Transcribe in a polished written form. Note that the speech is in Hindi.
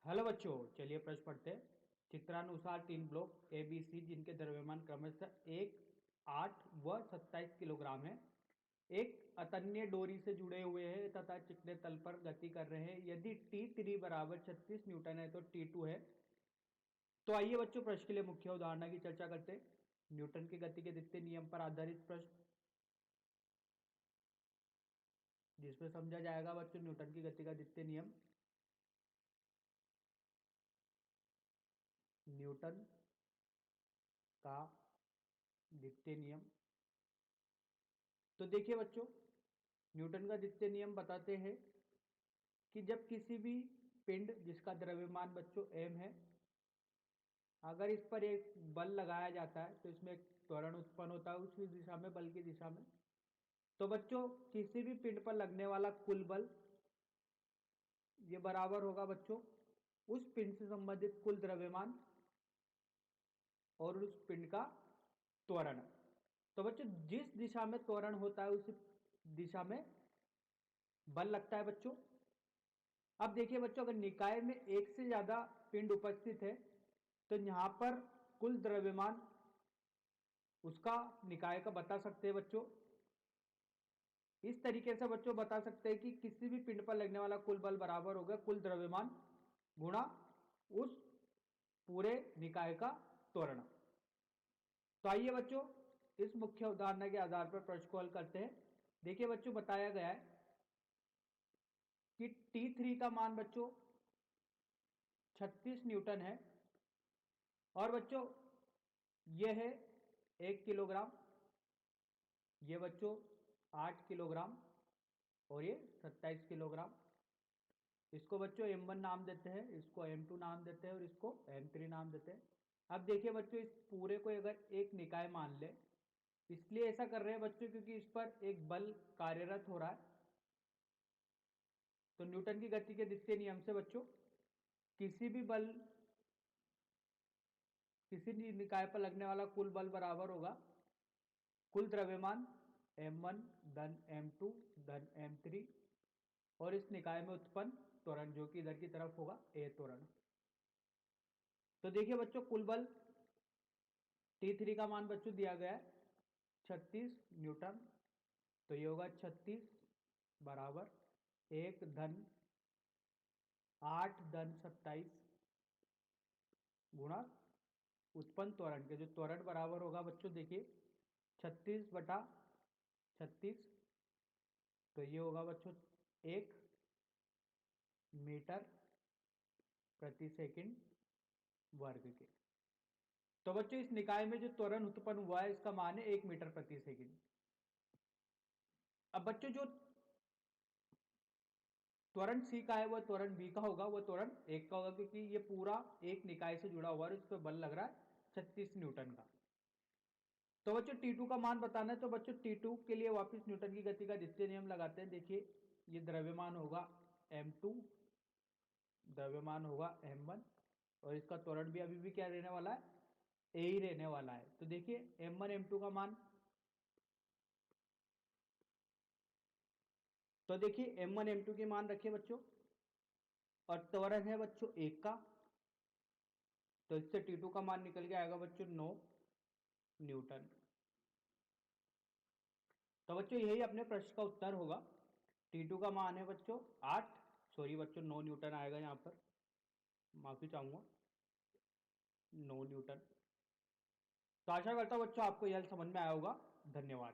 हेलो बच्चों, चलिए प्रश्न पढ़ते हैं। चित्रानुसार तीन ब्लॉक ए बी सी जिनके द्रव्यमान क्रमशः 1, 8 व 27 किलोग्राम है, एक अतन्य डोरी से जुड़े हुए हैं तथा चिकने तल पर गति कर रहे हैं। यदि T3 बराबर 36 न्यूटन है तो T2 है। तो आइए बच्चों, प्रश्न के लिए मुख्य उदाहरण की चर्चा करते हैं। न्यूटन की गति के द्वितीय नियम पर आधारित प्रश्न, जिसमें समझा जाएगा बच्चों न्यूटन की गति का द्वितीय नियम। न्यूटन का द्वितीय नियम। तो देखिए बच्चों, न्यूटन का द्वितीय नियम बताते हैं कि जब किसी भी पिंड जिसका द्रव्यमान बच्चों m है, अगर इस पर एक बल लगाया जाता है तो इसमें एक त्वरण उत्पन्न होता है उसी दिशा में, बल की दिशा में। तो बच्चों, किसी भी पिंड पर लगने वाला कुल बल ये बराबर होगा बच्चों उस पिंड से संबंधित कुल द्रव्यमान और उस पिंड का त्वरण। तो बच्चों, जिस दिशा में त्वरण होता है उसी दिशा में बल लगता है बच्चों। अब देखिए बच्चों, अगर निकाय में एक से ज्यादा पिंड उपस्थित है तो यहां पर कुल द्रव्यमान उसका निकाय का बता सकते हैं बच्चों। इस तरीके से बच्चों बता सकते हैं कि किसी भी पिंड पर लगने वाला कुल बल बराबर होगा कुल द्रव्यमान गुणा उस पूरे निकाय का त्वरण। तो आइए बच्चों, इस मुख्य उदाहरण के आधार पर प्रश्न को हल करते हैं। देखिए बच्चों, बताया गया है कि T3 का मान बच्चों 36 न्यूटन है और बच्चों यह है 1 किलोग्राम, ये बच्चों 8 किलोग्राम और ये 27 किलोग्राम। इसको बच्चों M1 नाम देते हैं, इसको M2 नाम देते हैं और इसको M3 नाम देते हैं। अब देखिए बच्चों, इस पूरे को अगर एक निकाय मान ले, इसलिए ऐसा कर रहे हैं बच्चों क्योंकि इस पर एक बल कार्यरत हो रहा है। तो न्यूटन की गति के द्वितीय नियम से बच्चों किसी भी बल, किसी भी निकाय पर लगने वाला कुल बल बराबर होगा कुल द्रव्यमान M1 धन M2 धन M3 और इस निकाय में उत्पन्न त्वरण, जो कि इधर की तरफ होगा A त्वरण। तो देखिए बच्चों, कुल बल T3 का मान बच्चों दिया गया है 36 न्यूटन। तो ये होगा 36 बराबर 1 धन 8 धन 27 गुणा उत्पन्न त्वरण के, जो त्वरण बराबर होगा बच्चों देखिए 36/36। तो ये होगा बच्चों 1 मीटर प्रति सेकंड वर्ग के। तो बच्चों, इस निकाय में जो त्वरण उत्पन्न हुआ है इसका मान है 1 मीटर प्रति सेकंड। अब बच्चों, जो त्वरण C का है वह त्वरण B का होगा, वह त्वरण 1 का होगा क्योंकि ये पूरा एक निकाय से जुड़ा हुआ है, इस पर बल लग रहा है 36 न्यूटन का। तो बच्चों T2 का मान बताना है, तो बच्चों T2 के लिए वापस न्यूटन की गति का द्वितीय नियम लगाते हैं। देखिए, ये द्रव्यमान होगा M2, द्रव्यमान होगा M1 और इसका त्वरण भी अभी भी क्या रहने वाला है, A ही रहने वाला है। तो देखिए M1 M2 का मान, तो देखिए M1 M2 के मान रखिए बच्चों और त्वरण है बच्चों 1 का। तो इससे T2 का मान निकल के आएगा बच्चों 9 न्यूटन। तो बच्चों यही अपने प्रश्न का उत्तर होगा। T2 का मान है बच्चों 8, सॉरी बच्चों 9 न्यूटन आएगा यहाँ पर, माफी चाहूंगा, 9 न्यूटन। तो आशा करता हूं बच्चों आपको यह समझ में आया होगा। धन्यवाद।